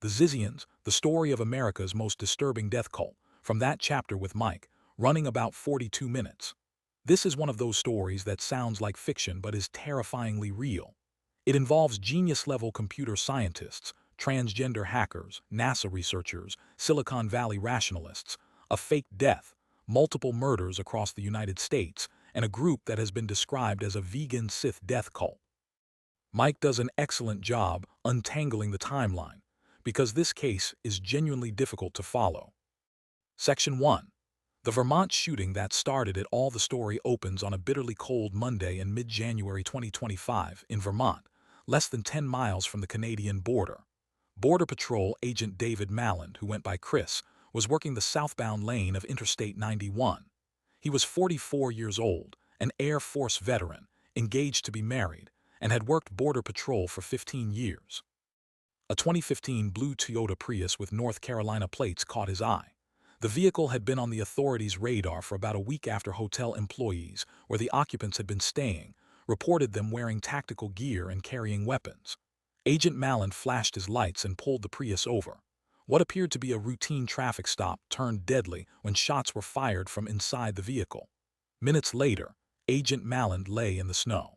The Zizians, the story of America's most disturbing death cult, from that chapter with Mike, running about 42 minutes. This is one of those stories that sounds like fiction but is terrifyingly real. It involves genius-level computer scientists, transgender hackers, NASA researchers, Silicon Valley rationalists, a fake death, multiple murders across the United States, and a group that has been described as a vegan Sith death cult. Mike does an excellent job untangling the timeline, because this case is genuinely difficult to follow. Section 1. The Vermont shooting that started it all. The story opens on a bitterly cold Monday in mid-January 2025 in Vermont, less than 10 miles from the Canadian border. Border Patrol agent David Malland, who went by Chris, was working the southbound lane of Interstate 91. He was 44 years old, an Air Force veteran, engaged to be married, and had worked Border Patrol for 15 years. A 2015 blue Toyota Prius with North Carolina plates caught his eye. The vehicle had been on the authorities' radar for about a week after hotel employees, where the occupants had been staying, reported them wearing tactical gear and carrying weapons. Agent Malland flashed his lights and pulled the Prius over. What appeared to be a routine traffic stop turned deadly when shots were fired from inside the vehicle. Minutes later, Agent Malland lay in the snow.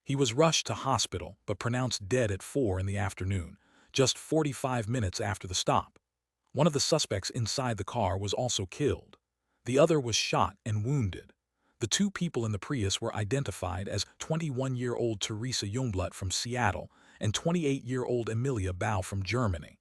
He was rushed to hospital but pronounced dead at 4 in the afternoon, just 45 minutes after the stop. One of the suspects inside the car was also killed. The other was shot and wounded. The two people in the Prius were identified as 21-year-old Teresa Jungblut from Seattle and 28-year-old Emilia Bau from Germany.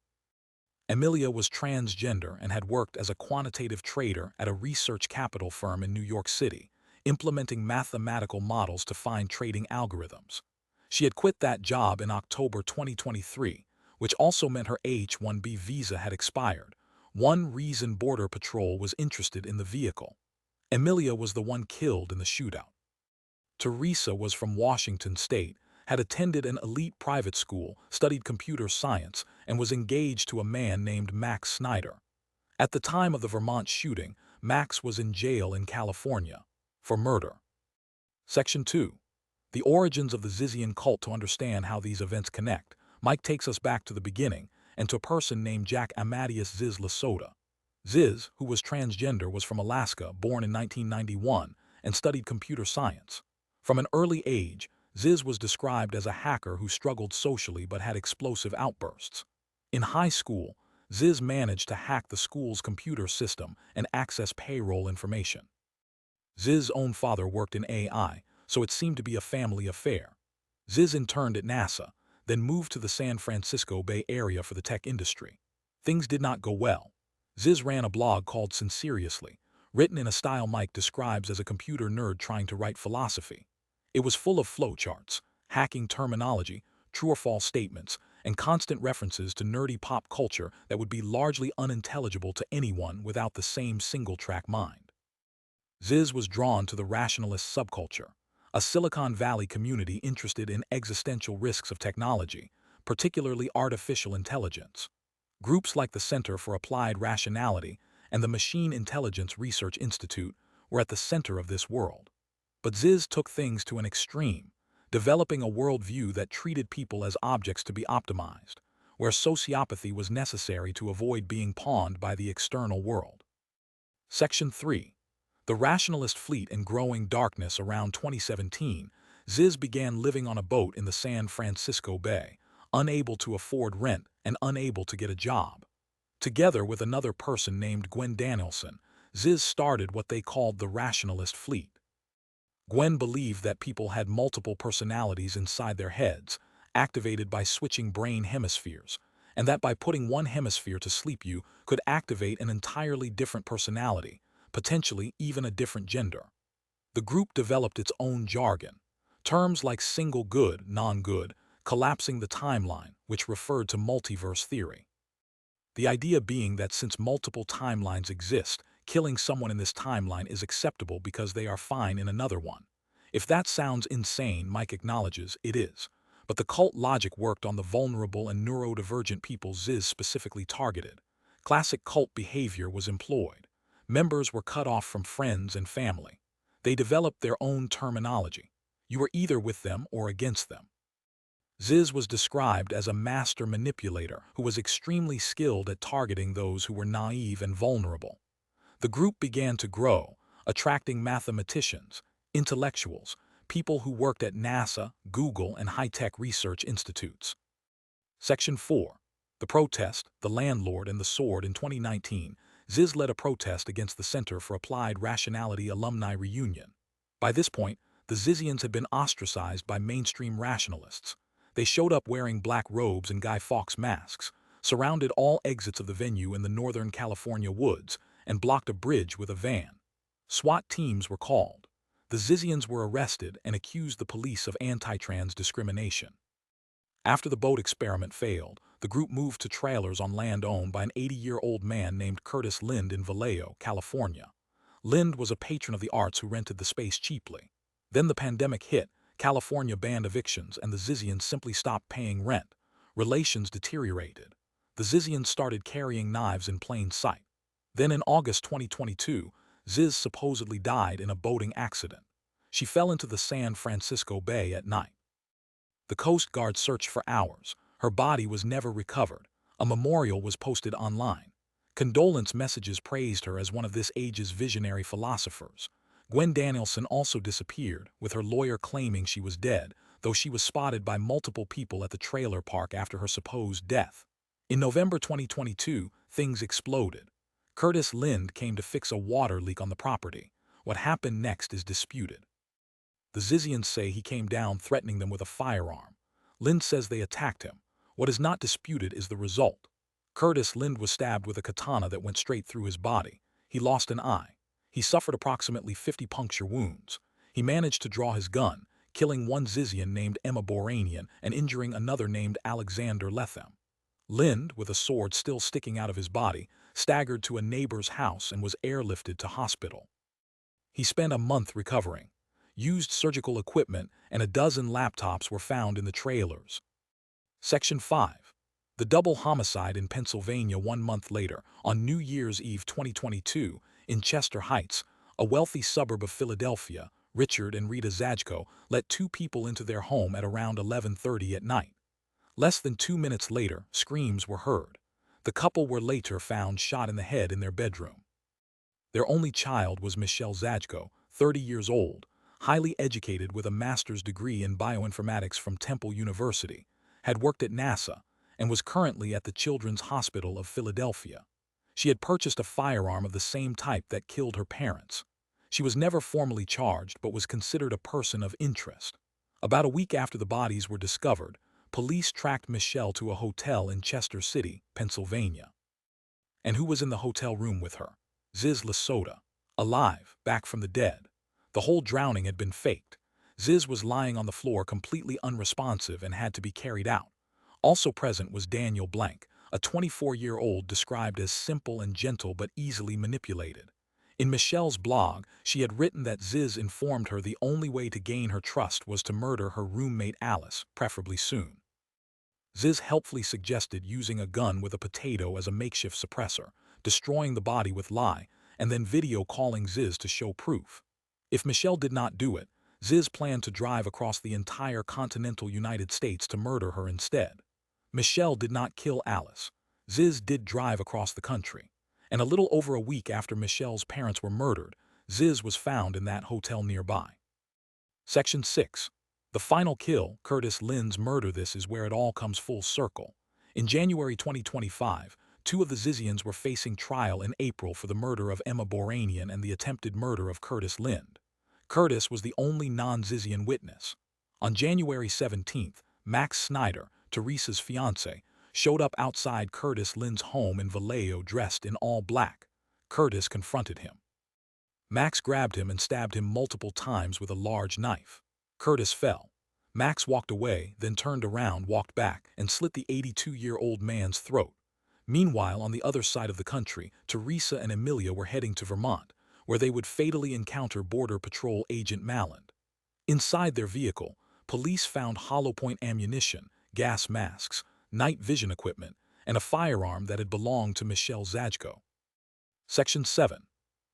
Emilia was transgender and had worked as a quantitative trader at a research capital firm in New York City, implementing mathematical models to find trading algorithms. She had quit that job in October 2023, which also meant her H-1B visa had expired. One reason Border Patrol was interested in the vehicle. Emilia was the one killed in the shootout. Teresa was from Washington State, had attended an elite private school, studied computer science, and was engaged to a man named Max Snyder. At the time of the Vermont shooting, Max was in jail in California for murder. Section 2. The origins of the Zizian cult. To understand how these events connect, Mike takes us back to the beginning and to a person named Jack Amadeus Ziz Lasota. Ziz, who was transgender, was from Alaska, born in 1991, and studied computer science. From an early age, Ziz was described as a hacker who struggled socially but had explosive outbursts. In high school, Ziz managed to hack the school's computer system and access payroll information. Ziz's own father worked in AI, so it seemed to be a family affair. Ziz interned at NASA, then moved to the San Francisco Bay Area for the tech industry. Things did not go well. Ziz ran a blog called Sinceriously, written in a style Mike describes as a computer nerd trying to write philosophy. It was full of flowcharts, hacking terminology, true or false statements, and constant references to nerdy pop culture that would be largely unintelligible to anyone without the same single-track mind. Ziz was drawn to the Rationalist subculture, a Silicon Valley community interested in existential risks of technology, particularly artificial intelligence. Groups like the Center for Applied Rationality and the Machine Intelligence Research Institute were at the center of this world. But Ziz took things to an extreme, developing a worldview that treated people as objects to be optimized, where sociopathy was necessary to avoid being pawned by the external world. Section 3. The Rationalist fleet in growing darkness. Around 2017, Ziz began living on a boat in the San Francisco Bay, unable to afford rent and unable to get a job. Together with another person named Gwen Danielson, Ziz started what they called the Rationalist fleet. Gwen believed that people had multiple personalities inside their heads, activated by switching brain hemispheres, and that by putting one hemisphere to sleep you could activate an entirely different personality, potentially even a different gender. The group developed its own jargon, terms like single good, non-good, collapsing the timeline, which referred to multiverse theory. The idea being that since multiple timelines exist, killing someone in this timeline is acceptable because they are fine in another one. If that sounds insane, Mike acknowledges it is. But the cult logic worked on the vulnerable and neurodivergent people Ziz specifically targeted. Classic cult behavior was employed. Members were cut off from friends and family. They developed their own terminology. You were either with them or against them. Ziz was described as a master manipulator who was extremely skilled at targeting those who were naive and vulnerable. The group began to grow, attracting mathematicians, intellectuals, people who worked at NASA, Google, and high-tech research institutes. Section 4. The Protest, the Landlord, and the Sword. In 2019, Ziz led a protest against the Center for Applied Rationality alumni reunion. By this point, the Zizians had been ostracized by mainstream rationalists. They showed up wearing black robes and Guy Fawkes masks, surrounded all exits of the venue in the Northern California woods, and blocked a bridge with a van. SWAT teams were called. The Zizians were arrested and accused the police of anti-trans discrimination. After the boat experiment failed, the group moved to trailers on land owned by an 80-year-old man named Curtis Lind in Vallejo, California. Lind was a patron of the arts who rented the space cheaply. Then the pandemic hit, California banned evictions, and the Zizians simply stopped paying rent. Relations deteriorated. The Zizians started carrying knives in plain sight. Then in August 2022, Ziz supposedly died in a boating accident. She fell into the San Francisco Bay at night. The Coast Guard searched for hours. Her body was never recovered. A memorial was posted online. Condolence messages praised her as one of this age's visionary philosophers. Gwen Danielson also disappeared, with her lawyer claiming she was dead, though she was spotted by multiple people at the trailer park after her supposed death. In November 2022, things exploded. Curtis Lind came to fix a water leak on the property. What happened next is disputed. The Zizians say he came down threatening them with a firearm. Lind says they attacked him. What is not disputed is the result. Curtis Lind was stabbed with a katana that went straight through his body. He lost an eye. He suffered approximately 50 puncture wounds. He managed to draw his gun, killing one Zizian named Emma Boranian and injuring another named Alexander Lethem. Lind, with a sword still sticking out of his body, staggered to a neighbor's house and was airlifted to hospital. He spent a month recovering. Used surgical equipment and a dozen laptops were found in the trailers. Section 5. The double homicide in Pennsylvania. 1 month later, on New Year's Eve 2022, in Chester Heights, a wealthy suburb of Philadelphia, Richard and Rita Zajko let 2 people into their home at around 11:30 at night. Less than 2 minutes later, screams were heard. The couple were later found shot in the head in their bedroom. Their only child was Michelle Zajko, 30 years old, highly educated with a master's degree in bioinformatics from Temple University, had worked at NASA, and was currently at the Children's Hospital of Philadelphia. She had purchased a firearm of the same type that killed her parents. She was never formally charged but was considered a person of interest. About a week after the bodies were discovered, police tracked Michelle to a hotel in Chester City, Pennsylvania. And who was in the hotel room with her? Ziz Lasota, alive, back from the dead. The whole drowning had been faked. Ziz was lying on the floor completely unresponsive and had to be carried out. Also present was Daniel Blank, a 24-year-old described as simple and gentle but easily manipulated. In Michelle's blog, she had written that Ziz informed her the only way to gain her trust was to murder her roommate Alice, preferably soon. Ziz helpfully suggested using a gun with a potato as a makeshift suppressor, destroying the body with lye, and then video calling Ziz to show proof. If Michelle did not do it, Ziz planned to drive across the entire continental United States to murder her instead. Michelle did not kill Alice. Ziz did drive across the country. And a little over a week after Michelle's parents were murdered, Ziz was found in that hotel nearby. Section 6. The final kill, Curtis Lind's murder. This is where it all comes full circle. In January 2025, 2 of the Zizians were facing trial in April for the murder of Emma Boranian and the attempted murder of Curtis Lind. Curtis was the only non-Zizian witness. On January 17th, Max Snyder, Teresa's fiancé, showed up outside Curtis Lind's home in Vallejo dressed in all black. Curtis confronted him. Max grabbed him and stabbed him multiple times with a large knife. Curtis fell. Max walked away, then turned around, walked back, and slit the 82-year-old man's throat. Meanwhile, on the other side of the country, Teresa and Amelia were heading to Vermont, where they would fatally encounter Border Patrol Agent Malland. Inside their vehicle, police found hollow-point ammunition, gas masks, night vision equipment, and a firearm that had belonged to Michelle Zajko. Section 7.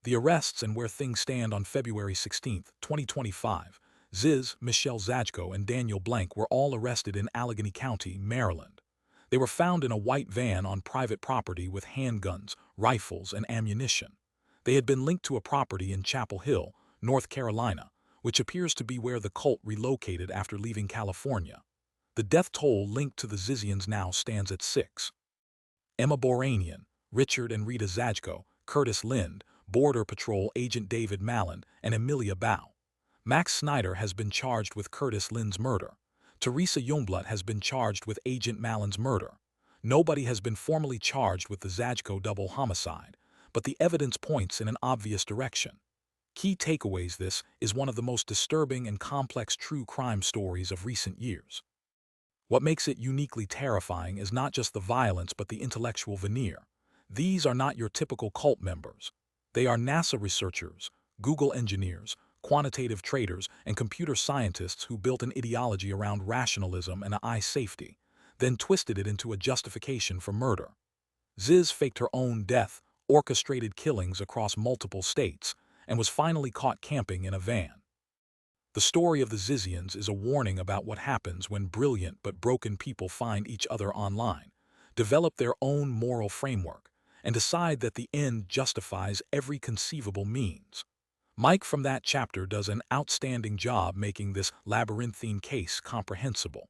The arrests and where things stand. On February 16, 2025, Ziz, Michelle Zajko, and Daniel Blank were all arrested in Allegheny County, Maryland. They were found in a white van on private property with handguns, rifles, and ammunition. They had been linked to a property in Chapel Hill, North Carolina, which appears to be where the cult relocated after leaving California. The death toll linked to the Zizians now stands at 6. Emma Boranian, Richard and Rita Zajko, Curtis Lind, Border Patrol Agent David Malland, and Amelia Bao. Max Snyder has been charged with Curtis Lind's murder. Teresa Youngblood has been charged with Agent Malland's murder. Nobody has been formally charged with the Zajko double homicide, but the evidence points in an obvious direction. Key takeaways: this is one of the most disturbing and complex true crime stories of recent years. What makes it uniquely terrifying is not just the violence but the intellectual veneer. These are not your typical cult members. They are NASA researchers, Google engineers, quantitative traders, and computer scientists who built an ideology around rationalism and AI safety, then twisted it into a justification for murder. Ziz faked her own death, orchestrated killings across multiple states, and was finally caught camping in a van. The story of the Zizians is a warning about what happens when brilliant but broken people find each other online, develop their own moral framework, and decide that the end justifies every conceivable means. Mike from that chapter does an outstanding job making this labyrinthine case comprehensible.